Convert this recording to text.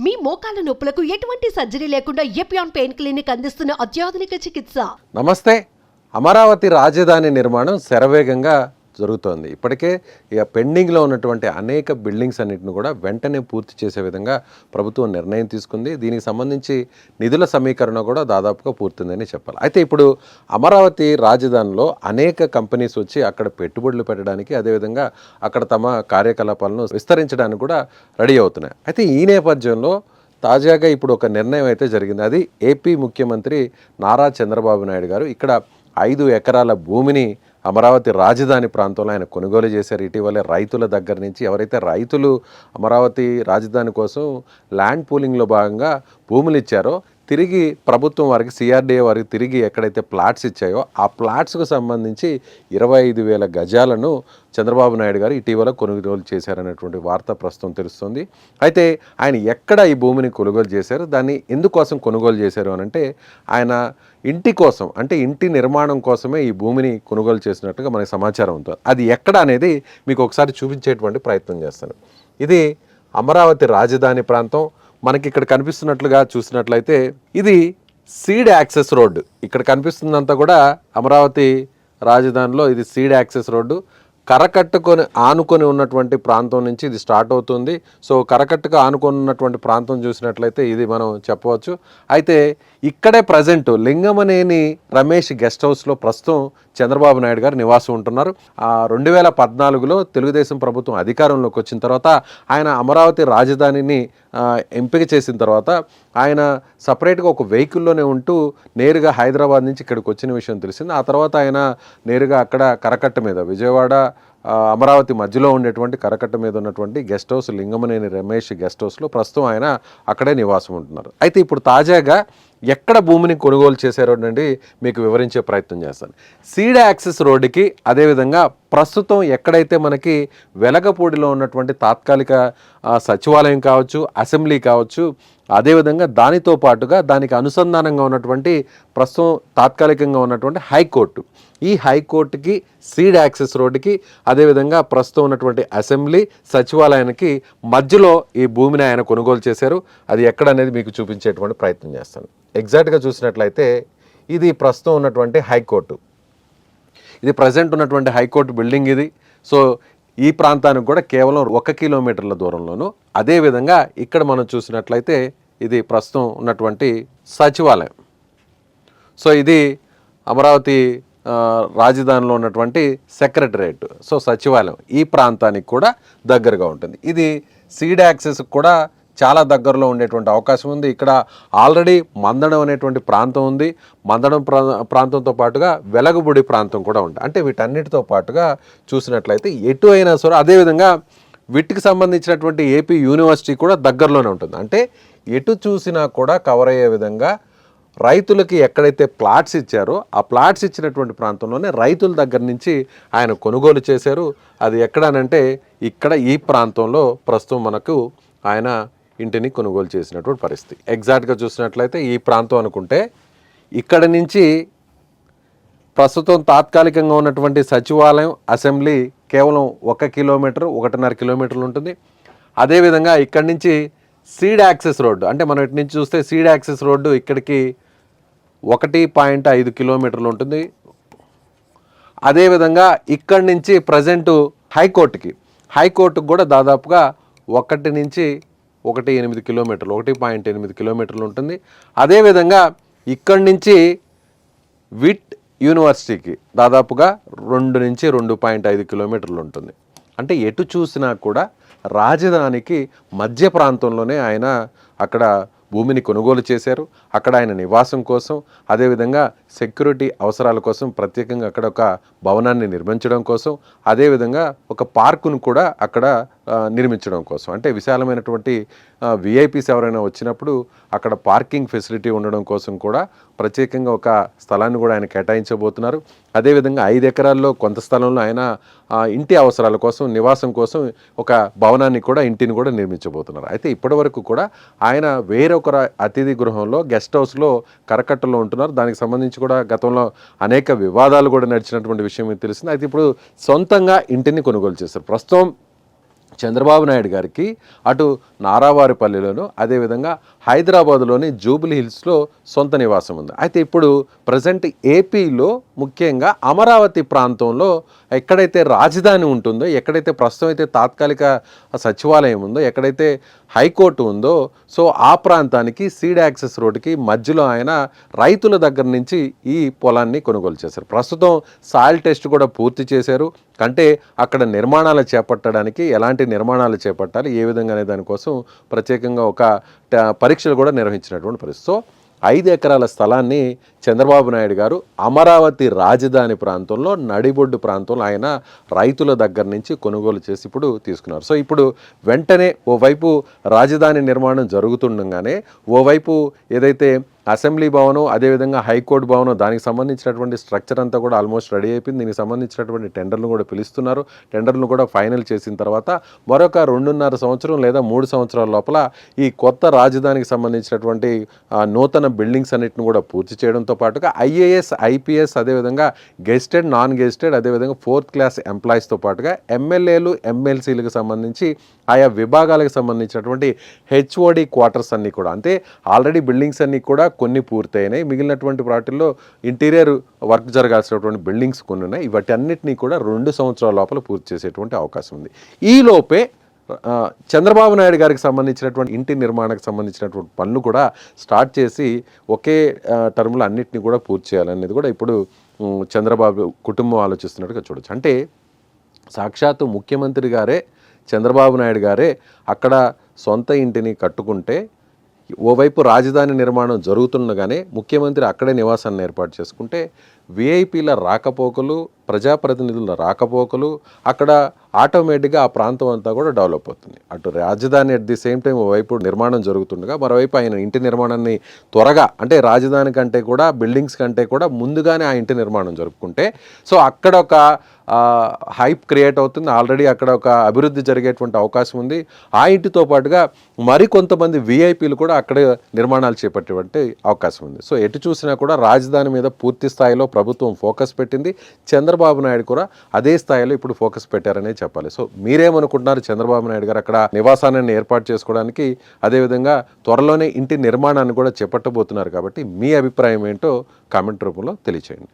మీ మోకాల నొప్పులకు ఎటువంటి సర్జరీ లేకుండా ఎపియాన్ పెయిన్ క్లినిక్ అందిస్తున్న అత్యాధునిక చికిత్స. నమస్తే. అమరావతి రాజధాని నిర్మాణం శరవేగంగా జరుగుతోంది. ఇప్పటికే ఇక పెండింగ్లో ఉన్నటువంటి అనేక బిల్డింగ్స్ అన్నింటిని కూడా వెంటనే పూర్తి చేసే విధంగా ప్రభుత్వం నిర్ణయం తీసుకుంది. దీనికి సంబంధించి నిధుల సమీకరణ కూడా దాదాపుగా పూర్తిందని చెప్పాలి. అయితే ఇప్పుడు అమరావతి రాజధానిలో అనేక కంపెనీస్ వచ్చి అక్కడ పెట్టుబడులు పెట్టడానికి, అదేవిధంగా అక్కడ తమ కార్యకలాపాలను విస్తరించడానికి కూడా రెడీ అవుతున్నాయి. అయితే ఈ నేపథ్యంలో తాజాగా ఇప్పుడు ఒక నిర్ణయం అయితే జరిగింది. అది ఏపీ ముఖ్యమంత్రి నారా చంద్రబాబు నాయుడు గారు ఇక్కడ 5 ఎకరాల భూమిని అమరావతి రాజధాని ప్రాంతంలో ఆయన కొనుగోలు చేశారు. ఇటీవలే రైతుల దగ్గర నుంచి ఎవరైతే రైతులు అమరావతి రాజధాని కోసం ల్యాండ్ పూలింగ్లో భాగంగా భూములు ఇచ్చారో తిరిగి ప్రభుత్వం వారికి, సిఆర్డీఏ వారికి తిరిగి ఎక్కడైతే ప్లాట్స్ ఇచ్చాయో ఆ ప్లాట్స్కు సంబంధించి 25,000 గజాలను చంద్రబాబు నాయుడు గారు ఇటీవల కొనుగోలు చేశారనేటువంటి వార్త ప్రస్తుతం తెలుస్తుంది. అయితే ఆయన ఎక్కడ ఈ భూమిని కొనుగోలు చేశారు, దాన్ని ఎందుకోసం కొనుగోలు చేశారు అని అంటే ఆయన ఇంటి కోసం, అంటే ఇంటి నిర్మాణం కోసమే ఈ భూమిని కొనుగోలు చేసినట్టుగా మనకి సమాచారం ఉంటుంది. అది ఎక్కడ అనేది మీకు ఒకసారి చూపించేటువంటి ప్రయత్నం చేస్తాను. ఇది అమరావతి రాజధాని ప్రాంతం. మనకి ఇక్కడ కనిపిస్తున్నట్లుగా చూసినట్లయితే ఇది సీడ్ యాక్సెస్ రోడ్డు. ఇక్కడ కనిపిస్తుందంతా కూడా అమరావతి రాజధానిలో ఇది సీడ్ యాక్సెస్ రోడ్డు. కరకట్టుకొని ఆనుకొని ఉన్నటువంటి ప్రాంతం నుంచి ఇది స్టార్ట్ అవుతుంది. సో కరకట్టుకు ఆనుకొని ఉన్నటువంటి ప్రాంతం చూసినట్లయితే ఇది మనం చెప్పవచ్చు. అయితే ఇక్కడే ప్రజెంట్ లింగమనేని రమేష్ గెస్ట్ హౌస్లో ప్రస్తుతం చంద్రబాబు నాయుడు గారు నివాసం ఉంటున్నారు. 2014లో తెలుగుదేశం ప్రభుత్వం అధికారంలోకి వచ్చిన తర్వాత ఆయన అమరావతి రాజధానిని ఎంపిక చేసిన తర్వాత ఆయన సపరేట్గా ఒక వెహికల్లోనే ఉంటూ నేరుగా హైదరాబాద్ నుంచి ఇక్కడికి వచ్చిన విషయం తెలిసింది. ఆ తర్వాత ఆయన నేరుగా అక్కడ కరకట్ట మీద విజయవాడ అమరావతి మధ్యలో ఉండేటువంటి కరకట్ట మీద ఉన్నటువంటి guest house Lingamaneni Ramesh guest హౌస్లో ప్రస్తుతం ఆయన అక్కడే నివాసం ఉంటున్నారు. అయితే ఇప్పుడు తాజాగా ఎక్కడ భూమిని కొనుగోలు చేశారో అండి మీకు వివరించే ప్రయత్నం చేస్తాను. సీడ్ యాక్సెస్ రోడ్డుకి, అదేవిధంగా ప్రస్తుతం ఎక్కడైతే మనకి వెలగపూడిలో ఉన్నటువంటి తాత్కాలిక సచివాలయం కావచ్చు, అసెంబ్లీ కావచ్చు, అదేవిధంగా దానితో పాటుగా దానికి అనుసంధానంగా ఉన్నటువంటి ప్రస్తుతం తాత్కాలికంగా ఉన్నటువంటి హైకోర్టు, ఈ హైకోర్టుకి, సీడ్ యాక్సెస్ రోడ్డుకి, అదేవిధంగా ప్రస్తుతం ఉన్నటువంటి అసెంబ్లీ సచివాలయానికి మధ్యలో ఈ భూమిని ఆయన కొనుగోలు చేశారు. అది ఎక్కడ అనేది మీకు చూపించేటువంటి ప్రయత్నం చేస్తాను. ఎగ్జాక్ట్గా చూసినట్లయితే ఇది ప్రస్తుతం ఉన్నటువంటి హైకోర్టు, ఇది ప్రజెంట్ ఉన్నటువంటి హైకోర్టు బిల్డింగ్ ఇది. సో ఈ ప్రాంతానికి కూడా కేవలం 1 కిలోమీటర్ల దూరంలోను. అదేవిధంగా ఇక్కడ మనం చూసినట్లయితే ఇది ప్రస్తుతం ఉన్నటువంటి సచివాలయం. సో ఇది అమరావతి రాజధానిలో ఉన్నటువంటి సెక్రటరేట్, సో సచివాలయం ఈ ప్రాంతానికి కూడా దగ్గరగా ఉంటుంది. ఇది సీడ్ యాక్సెస్ కూడా చాలా దగ్గరలో ఉండేటువంటి అవకాశం ఉంది. ఇక్కడ ఆల్రెడీ మందడం అనేటువంటి ప్రాంతం ఉంది. మందడం ప్రాంతంతో పాటుగా వెలగబుడి ప్రాంతం కూడా ఉంది. అంటే వీటన్నిటితో పాటుగా చూసినట్లయితే ఎటు అయినా సరే, అదేవిధంగా వీటికి సంబంధించినటువంటి ఏపీ యూనివర్సిటీ కూడా దగ్గరలోనే ఉంటుంది. అంటే ఎటు చూసినా కూడా కవర్ అయ్యే విధంగా రైతులకి ఎక్కడైతే ప్లాట్స్ ఇచ్చారో ఆ ప్లాట్స్ ఇచ్చినటువంటి ప్రాంతంలోనే రైతుల దగ్గర నుంచి ఆయన కొనుగోలు చేశారు. అది ఎక్కడనంటే ఇక్కడ ఈ ప్రాంతంలో ప్రస్తుతం మనకు ఆయన ఇంటిని కొనుగోలు చేసినటువంటి పరిస్థితి. ఎగ్జాక్ట్గా చూసినట్లయితే ఈ ప్రాంతం అనుకుంటే ఇక్కడ నుంచి ప్రస్తుతం తాత్కాలికంగా ఉన్నటువంటి సచివాలయం, అసెంబ్లీ కేవలం 1 కిలోమీటర్, 1.5 కిలోమీటర్లు ఉంటుంది. అదేవిధంగా ఇక్కడి నుంచి సీడ్ యాక్సెస్ రోడ్డు, అంటే మనం ఇటు నుంచి చూస్తే సీడ్ యాక్సెస్ రోడ్డు ఇక్కడికి 1.5 కిలోమీటర్లు ఉంటుంది. అదేవిధంగా ఇక్కడి నుంచి ప్రజెంటు హైకోర్టుకు కూడా దాదాపుగా 1 నుంచి 1.8 కిలోమీటర్లు, 1.8 కిలోమీటర్లు ఉంటుంది. అదేవిధంగా ఇక్కడి నుంచి విట్ యూనివర్సిటీకి దాదాపుగా 2 నుంచి 2.5 కిలోమీటర్లు ఉంటుంది. అంటే ఎటు చూసినా కూడా రాజధానికి మధ్య ప్రాంతంలోనే ఆయన అక్కడ భూమిని కొనుగోలు చేశారు. అక్కడ ఆయన నివాసం కోసం, అదేవిధంగా సెక్యూరిటీ అవసరాల కోసం ప్రత్యేకంగా అక్కడ ఒక భవనాన్ని నిర్మించడం కోసం, అదేవిధంగా ఒక పార్కును కూడా అక్కడ నిర్మించడం కోసం, అంటే విశాలమైనటువంటి విఐపీస్ ఎవరైనా వచ్చినప్పుడు అక్కడ పార్కింగ్ ఫెసిలిటీ ఉండడం కోసం కూడా ప్రత్యేకంగా ఒక స్థలాన్ని కూడా ఆయన కేటాయించబోతున్నారు. అదేవిధంగా 5 ఎకరాల్లో కొంత స్థలంలో ఆయన ఇంటి అవసరాల కోసం, నివాసం కోసం ఒక భవనాన్ని కూడా, ఇంటిని కూడా నిర్మించబోతున్నారు. అయితే ఇప్పటి వరకు కూడా ఆయన వేరొక అతిథి గృహంలో, గెస్ట్ హౌస్లో కరకట్టలో ఉంటున్నారు. దానికి సంబంధించి కూడా గతంలో అనేక వివాదాలు కూడా నడిచినటువంటి విషయం మీకు తెలిసింది. అయితే ఇప్పుడు సొంతంగా ఇంటిని కొనుగోలు చేస్తారు. ప్రస్తుతం చంద్రబాబు నాయుడు గారికి అటు నారావారిపల్లిలోను అదేవిధంగా హైదరాబాదులోని జూబ్లీ హిల్స్లో సొంత నివాసం ఉంది. అయితే ఇప్పుడు ప్రజెంట్ ఏపీలో ముఖ్యంగా అమరావతి ప్రాంతంలో ఎక్కడైతే రాజధాని ఉంటుందో, ఎక్కడైతే ప్రస్తుతం అయితే తాత్కాలిక సచివాలయం ఉందో, ఎక్కడైతే హైకోర్టు ఉందో, సో ఆ ప్రాంతానికి సీడ్ యాక్సెస్ రోడ్డుకి మధ్యలో ఆయన రైతుల దగ్గర నుంచి ఈ పొలాన్ని కొనుగోలు చేశారు. ప్రస్తుతం సాయిల్ టెస్ట్ కూడా పూర్తి చేశారు. అంటే అక్కడ నిర్మాణాలు చేపట్టడానికి ఎలాంటి నిర్మాణాలు చేపట్టాలి, ఏ విధంగా అనే దానికోసం ప్రత్యేకంగా ఒక పరీక్షలు కూడా నిర్వహించినటువంటి పరిస్థితి. సో 5 ఎకరాల స్థలాన్ని చంద్రబాబు నాయుడు గారు అమరావతి రాజధాని ప్రాంతంలో నడిబొడ్డు ప్రాంతంలో ఆయన రైతుల దగ్గర నుంచి కొనుగోలు చేసి ఇప్పుడు తీసుకున్నారు. సో ఇప్పుడు వెంటనే ఓవైపు రాజధాని నిర్మాణం జరుగుతుండగానే ఓవైపు ఏదైతే అసెంబ్లీ భవనం అదేవిధంగా హైకోర్టు భవనం దానికి సంబంధించినటువంటి స్ట్రక్చర్ అంతా కూడా ఆల్మోస్ట్ రెడీ అయిపోయింది. దీనికి సంబంధించినటువంటి టెండర్లు కూడా పిలుస్తున్నారు. టెండర్లను కూడా ఫైనల్ చేసిన తర్వాత మరొక 2.5 సంవత్సరం లేదా 3 సంవత్సరాల లోపల ఈ కొత్త రాజధానికి సంబంధించినటువంటి నూతన బిల్డింగ్స్ అన్నిటిని కూడా పూర్తి చేయడంతో పాటుగా ఐఏఎస్ ఐపీఎస్ అదేవిధంగా గెస్టెడ్ నాన్ గెస్టెడ్ అదేవిధంగా 4th క్లాస్ ఎంప్లాయీస్తో పాటుగా ఎమ్మెల్యేలు ఎమ్మెల్సీలకు సంబంధించి ఆయా విభాగాలకు సంబంధించినటువంటి హెచ్ఓడి క్వార్టర్స్ అన్నీ కూడా అంటే ఆల్రెడీ బిల్డింగ్స్ అన్నీ కూడా కొన్ని పూర్తయినాయి. మిగిలినటువంటి వాటిల్లో ఇంటీరియర్ వర్క్ జరగాల్సినటువంటి బిల్డింగ్స్ కొన్ని ఉన్నాయి. వాటి అన్నిటినీ కూడా 2 సంవత్సరాల లోపల పూర్తి చేసేటువంటి అవకాశం ఉంది. ఈ లోపే చంద్రబాబు నాయుడు గారికి సంబంధించినటువంటి ఇంటి నిర్మాణానికి సంబంధించినటువంటి పనులు కూడా స్టార్ట్ చేసి ఒకే టర్మ్లో అన్నిటినీ కూడా పూర్తి చేయాలనేది కూడా ఇప్పుడు చంద్రబాబు కుటుంబం ఆలోచిస్తున్నట్టుగా చూడొచ్చు. అంటే సాక్షాత్తు ముఖ్యమంత్రి గారే చంద్రబాబు నాయుడు గారే అక్కడ సొంత ఇంటిని కట్టుకుంటే ఓవైపు రాజధాని నిర్మాణం జరుగుతుండగానే ముఖ్యమంత్రి అక్కడే నివాసాన్ని ఏర్పాటు చేసుకుంటే విఐపీల రాకపోకలు ప్రజాప్రతినిధుల రాకపోకలు అక్కడ ఆటోమేటిక్గా ఆ ప్రాంతం అంతా కూడా డెవలప్ అవుతుంది. అటు రాజధాని అట్ ది సేమ్ టైం ఓవైపు నిర్మాణం జరుగుతుండగా మరోవైపు ఆయన ఇంటి నిర్మాణాన్ని త్వరగా అంటే రాజధాని కంటే కూడా బిల్డింగ్స్ కంటే కూడా ముందుగానే ఆ ఇంటి నిర్మాణం జరుపుకుంటే సో అక్కడ ఒక హైప్ క్రియేట్ అవుతుంది. ఆల్రెడీ అక్కడ ఒక అభివృద్ధి జరిగేటువంటి అవకాశం ఉంది. ఆ ఇంటితో పాటుగా మరికొంతమంది విఐపీలు కూడా అక్కడే నిర్మాణాలు చేపట్టేటువంటి అవకాశం ఉంది. సో ఎటు చూసినా కూడా రాజధాని మీద పూర్తి స్థాయిలో ప్రభుత్వం ఫోకస్ పెట్టింది. చంద్రబాబు నాయుడు కూడా అదే స్థాయిలో ఇప్పుడు ఫోకస్ పెట్టారనే చెప్పాలి. సో మీరేమనుకుంటున్నారు? చంద్రబాబు నాయుడు గారు అక్కడ నివాసాన్ని ఏర్పాటు చేసుకోవడానికి అదేవిధంగా త్వరలోనే ఇంటి నిర్మాణాన్ని కూడా చేపట్టబోతున్నారు కాబట్టి మీ అభిప్రాయం ఏంటో కామెంట్ రూపంలో తెలియచేయండి.